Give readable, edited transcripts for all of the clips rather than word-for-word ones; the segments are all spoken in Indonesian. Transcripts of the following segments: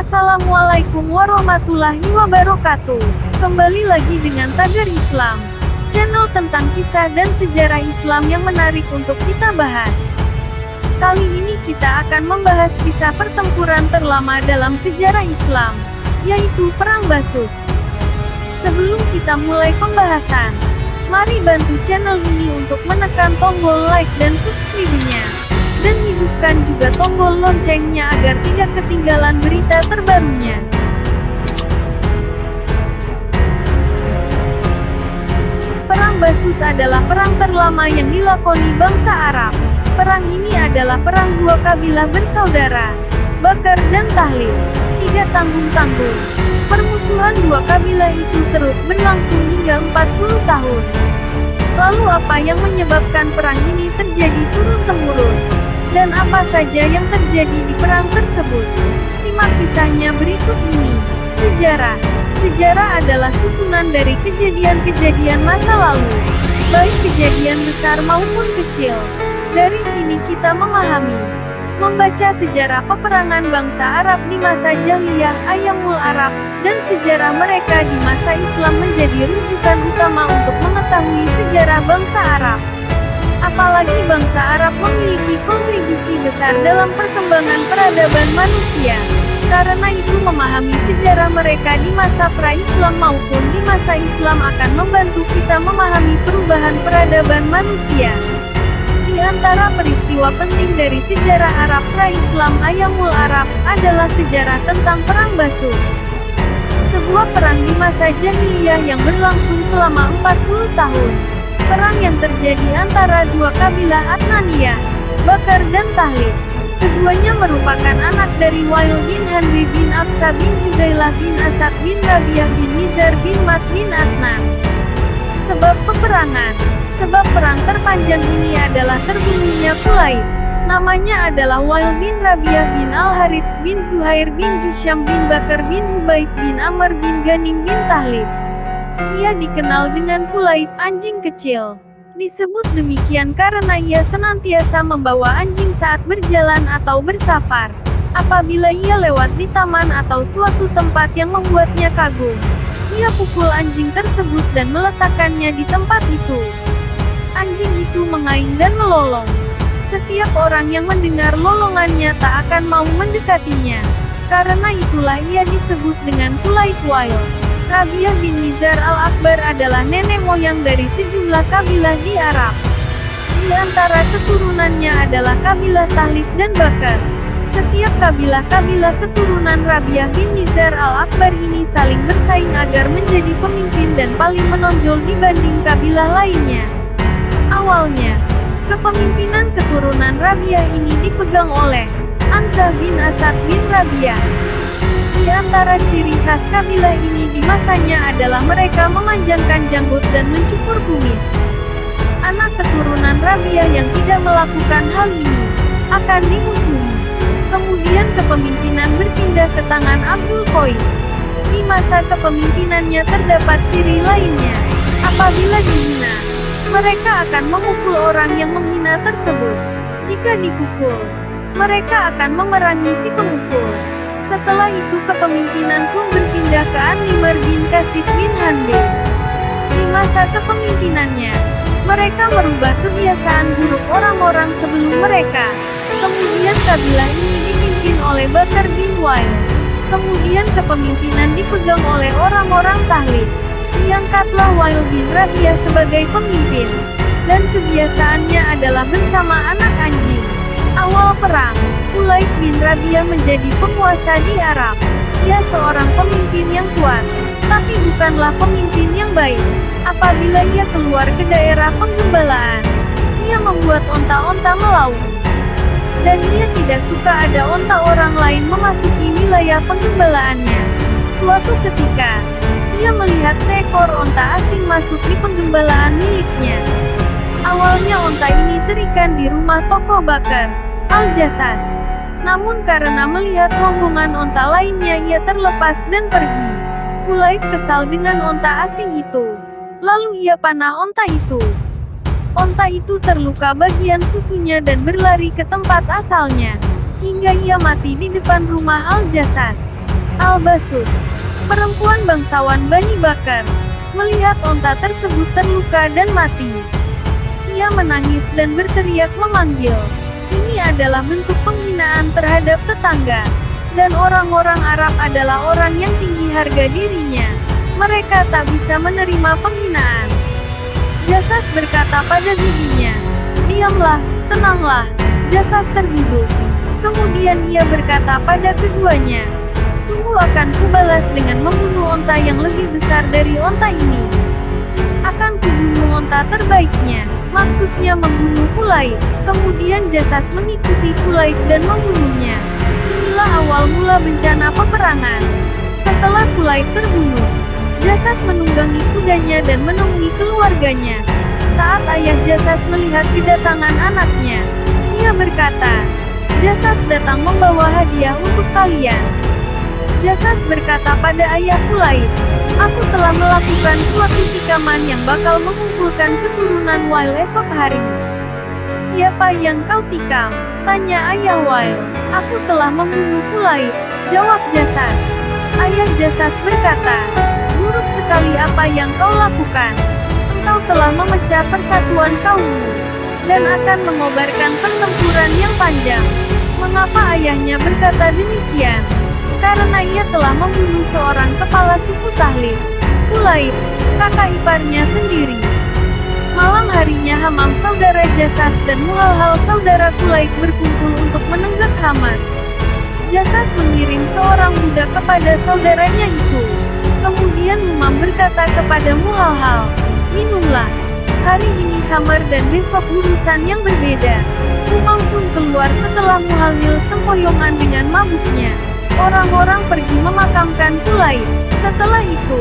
Assalamualaikum warahmatullahi wabarakatuh. Kembali lagi dengan Tagar Islam, channel tentang kisah dan sejarah Islam yang menarik untuk kita bahas. Kali ini kita akan membahas kisah pertempuran terlama dalam sejarah Islam, yaitu Perang Basus. Sebelum kita mulai pembahasan, mari bantu channel ini untuk menekan tombol like dan subscribe-nya. Dan hidupkan juga tombol loncengnya agar tidak ketinggalan berita terbarunya. Perang Basus adalah perang terlama yang dilakoni bangsa Arab. Perang ini adalah perang dua kabilah bersaudara, Bakar dan Taghlib. Tidak tanggung-tanggung, permusuhan dua kabilah itu terus berlangsung hingga 40 tahun. Lalu apa yang menyebabkan perang ini terjadi turun-temurun? Dan apa saja yang terjadi di perang tersebut? Simak kisahnya berikut ini. Sejarah. Sejarah adalah susunan dari kejadian-kejadian masa lalu, baik kejadian besar maupun kecil. Dari sini kita membaca sejarah peperangan bangsa Arab di masa Jahiliyah, Ayyamul Arab, dan sejarah mereka di masa Islam menjadi rujukan utama untuk mengetahui sejarah bangsa Arab. Apalagi bangsa Arab memiliki kontribusi besar dalam perkembangan peradaban manusia. Karena itu memahami sejarah mereka di masa pra-Islam maupun di masa Islam akan membantu kita memahami perubahan peradaban manusia. Di antara peristiwa penting dari sejarah Arab pra-Islam Ayyamul Arab adalah sejarah tentang Perang Basus. Sebuah perang di masa Jahiliyah yang berlangsung selama 40 tahun. Perang yang terjadi antara dua kabilah Adnaniyah, Bakar dan Taghlib. Keduanya merupakan anak dari Wail bin Hanwi bin Afsa bin Judailah bin Asad bin Rabiah bin Nizar bin Mat bin Adnan. Sebab peperangan. Sebab perang terpanjang ini adalah terbunuhnya Qulaib. Namanya adalah Wail bin Rabiah bin Al-Harits bin Zuhair bin Jusyam bin Bakar bin Hubaib bin Amr bin Ghanim bin Taghlib. Ia dikenal dengan Qulaib, anjing kecil. Disebut demikian karena ia senantiasa membawa anjing saat berjalan atau bersafar. Apabila ia lewat di taman atau suatu tempat yang membuatnya kagum, ia pukul anjing tersebut dan meletakkannya di tempat itu. Anjing itu mengaing dan melolong. Setiap orang yang mendengar lolongannya tak akan mau mendekatinya. Karena itulah ia disebut dengan Qulaib Wail. Rabiah bin Nizar al-Akbar adalah nenek moyang dari sejumlah kabilah di Arab. Di antara keturunannya adalah kabilah Taghlib dan Bakar. Setiap kabilah-kabilah keturunan Rabiah bin Nizar al-Akbar ini saling bersaing agar menjadi pemimpin dan paling menonjol dibanding kabilah lainnya. Awalnya, kepemimpinan keturunan Rabiah ini dipegang oleh Anzah bin Asad bin Rabiah. Di antara ciri khas kabilah ini di masanya adalah mereka memanjangkan janggut dan mencukur kumis. Anak keturunan Rabiah yang tidak melakukan hal ini akan dimusuhi. Kemudian kepemimpinan berpindah ke tangan Abdul Qais. Di masa kepemimpinannya terdapat ciri lainnya. Apabila dihina, mereka akan memukul orang yang menghina tersebut. Jika dipukul, mereka akan memerangi si pemukul. Setelah itu kepemimpinan pun berpindah ke An-Nimar bin Qasid bin Hanbal. Di masa kepemimpinannya, mereka merubah kebiasaan buruk orang-orang sebelum mereka. Kemudian kabilah ini dipimpin oleh Bakar bin Wail. Kemudian kepemimpinan dipegang oleh orang-orang Taghlib. Diangkatlah Wail bin Rabiah sebagai pemimpin. Dan kebiasaannya adalah bersama anak anjing. Awal perang, Qulaib bin Rabiah menjadi penguasa di Arab. Ia seorang pemimpin yang kuat, tapi bukanlah pemimpin yang baik. Apabila ia keluar ke daerah penggembalaan, ia membuat onta-onta melaut. Dan ia tidak suka ada onta orang lain memasuki wilayah penggembalaannya. Suatu ketika, ia melihat seekor onta asing masuk di penggembalaan miliknya. Awalnya onta ini terikat di rumah toko Bakar Al-Jassas. Namun karena melihat rombongan onta lainnya ia terlepas dan pergi. Qulaib kesal dengan onta asing itu. Lalu ia panah onta itu. Onta itu terluka bagian susunya dan berlari ke tempat asalnya. Hingga ia mati di depan rumah Al-Jassas. Al-Basus, perempuan bangsawan Bani Bakar, melihat onta tersebut terluka dan mati. Ia menangis dan berteriak memanggil. Ini adalah bentuk penghinaan terhadap tetangga. Dan orang-orang Arab adalah orang yang tinggi harga dirinya. Mereka tak bisa menerima penghinaan. Jasas berkata pada bibinya, "Diamlah, tenanglah." Jasas terduduk. Kemudian ia berkata pada keduanya, "Sungguh akan kubalas dengan membunuh onta yang lebih besar dari onta ini. Akan kubunuh onta terbaiknya." Maksudnya membunuh Kulaib. Kemudian Jasas mengikuti Kulaib dan membunuhnya. Inilah awal mula bencana peperangan. Setelah Kulaib terbunuh, Jasas menunggangi kudanya dan menemui keluarganya. Saat ayah Jasas melihat kedatangan anaknya, ia berkata, "Jasas datang membawa hadiah untuk kalian." Jasas berkata pada ayah Kulaib, "Aku telah melakukan suatu tikaman yang bakal mengumpulkan keturunan Wail esok hari." "Siapa yang kau tikam?" tanya ayah Wail. "Aku telah membunuh Kulaib," jawab Jasas. Ayah Jasas berkata, "Buruk sekali apa yang kau lakukan. Engkau telah memecah persatuan kaummu, dan akan mengobarkan pertempuran yang panjang." Mengapa ayahnya berkata demikian? Karena ia telah membunuh seorang kepala suku Tahlib, Kulaib, kakak iparnya sendiri. Malam harinya Hamam saudara Jasas dan Muhalhal saudara Kulaib berkumpul untuk menenggak Haman. Jasas mengirim seorang budak kepada saudaranya itu. Kemudian Humam berkata kepada Muhalhal, "Minumlah. Hari ini Hamar dan besok urusan yang berbeda." Humam pun keluar setelah Muhalhil sempoyongan dengan mabuknya. Orang-orang pergi memakamkan Kulaib. Setelah itu,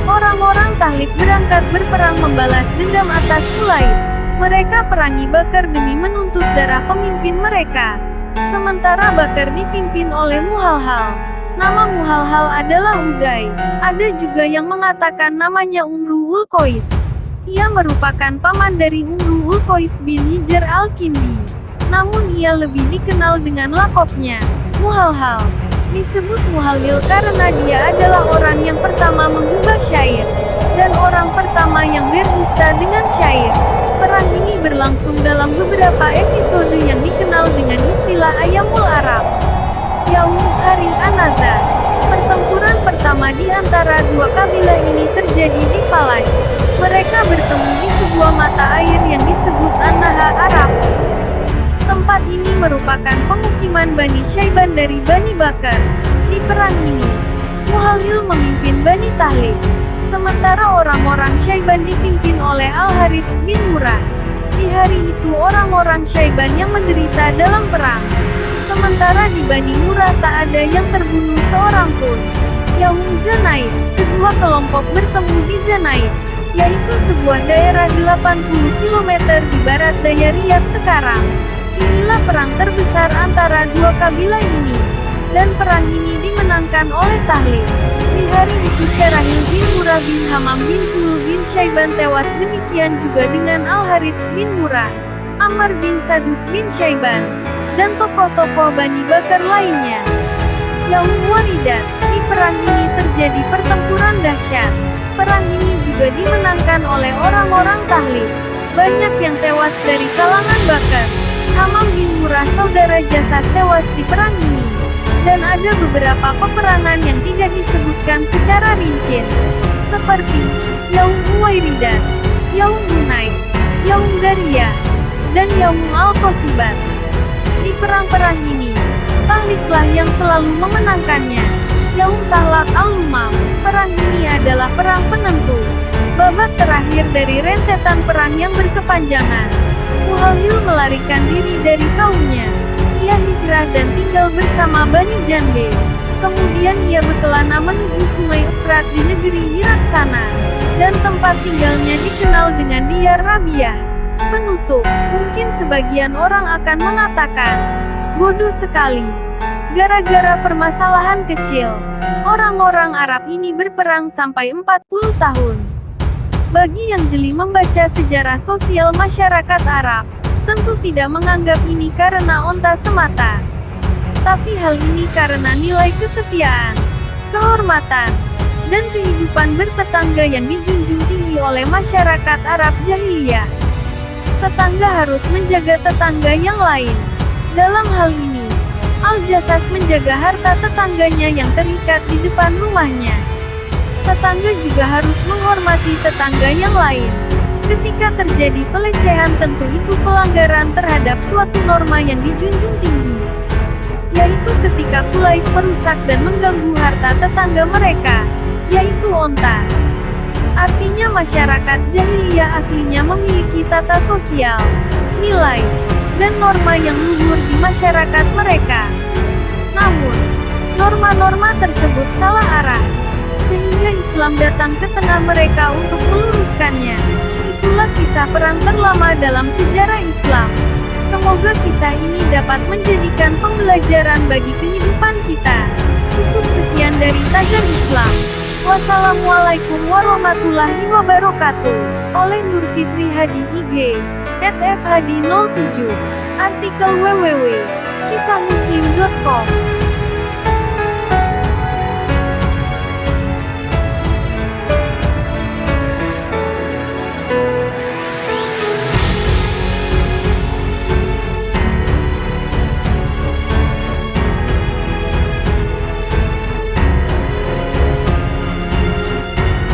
orang-orang Tahlib berangkat berperang membalas dendam atas Kulaib. Mereka perangi Bakar demi menuntut darah pemimpin mereka. Sementara Bakar dipimpin oleh Muhalhal. Nama Muhalhal adalah Uday. Ada juga yang mengatakan namanya Umru ul-Qais. Ia merupakan paman dari Umru ul-Qais bin Hijr al-Kindi. Namun ia lebih dikenal dengan lakopnya, Muhalhal. Disebut Muhalhil karena dia adalah orang yang pertama mengubah syair, dan orang pertama yang berdusta dengan syair. Perang ini berlangsung dalam beberapa episode yang dikenal dengan istilah Ayamul Arab. Yaum Hari An-Nazar. Pertempuran pertama di antara dua kabilah ini terjadi di Falaj. Mereka bertemu di sebuah mata air yang disebut An-Naha Arab. Tempat ini merupakan pemukiman Bani Syaiban dari Bani Bakar. Di perang ini, Muhalhil memimpin Bani Tahlib, sementara orang-orang Syaiban dipimpin oleh Al-Harits bin Murrah. Di hari itu orang-orang Syaiban yang menderita dalam perang. Sementara di Bani Murrah tak ada yang terbunuh seorang pun. Yaum Zanaid, kedua kelompok bertemu di Zanaid, yaitu sebuah daerah 80 km di barat daya Riyadh sekarang. Inilah perang terbesar antara dua kabilah ini. Dan perang ini dimenangkan oleh Tahlib. Di hari itu Syarahil bin Murrah bin Hamam bin Zuhul bin Syaiban tewas, demikian juga dengan Al-Harits bin Murrah, Ammar bin Sadus bin Syaiban, dan tokoh-tokoh Bani Bakar lainnya. Yaum Waridat. Di perang ini terjadi pertempuran dahsyat. Perang ini juga dimenangkan oleh orang-orang Tahlib. Banyak yang tewas dari kalangan Bakar. Hamam bin Murrah saudara Jasas tewas di perang ini. Dan ada beberapa peperangan yang tidak disebutkan secara rinci, seperti Yaum Uwairidat, Yaum Hunain, Yaum Dariyah, dan Yaum Al-Qasibat. Di perang-perang ini, Tahliblah yang selalu memenangkannya. Yaum Tahlak Al-Lumam. Perang ini adalah perang penentu, babak terakhir dari rentetan perang yang berkepanjangan. Muhalhil melarikan diri dari kaumnya. Ia hijrah dan tinggal bersama Bani Janbe. Kemudian ia berkelana menuju sungai Efrat di negeri Irak sana. Dan tempat tinggalnya dikenal dengan Diyar Rabiah. Penutup. Mungkin sebagian orang akan mengatakan, bodoh sekali. Gara-gara permasalahan kecil, orang-orang Arab ini berperang sampai 40 tahun. Bagi yang jeli membaca sejarah sosial masyarakat Arab, tentu tidak menganggap ini karena onta semata. Tapi hal ini karena nilai kesetiaan. kehormatan, dan kehidupan bertetangga yang dijunjung tinggi oleh masyarakat Arab jahiliyah. Tetangga harus menjaga tetangga yang lain. Dalam hal ini, Al-Jassas menjaga harta tetangganya yang terikat di depan rumahnya. Tetangga juga harus menghormati tetangga yang lain. Ketika terjadi pelecehan, tentu itu pelanggaran terhadap suatu norma yang dijunjung tinggi, yaitu ketika Kulaib merusak dan mengganggu harta tetangga mereka, yaitu onta. Artinya masyarakat jahiliyah aslinya memiliki tata sosial, nilai, dan norma yang luhur di masyarakat mereka. Namun, norma-norma tersebut salah arah, sehingga Islam datang ke tengah mereka untuk meluruskannya. Itulah kisah perang terlama dalam sejarah Islam. Semoga kisah ini dapat menjadikan pembelajaran bagi kehidupan kita. Cukup sekian dari Tagar Islam. Wassalamualaikum warahmatullahi wabarakatuh. Oleh Nur Fitri Hadi IG @fhadi07. Artikel www.kisahmuslim.com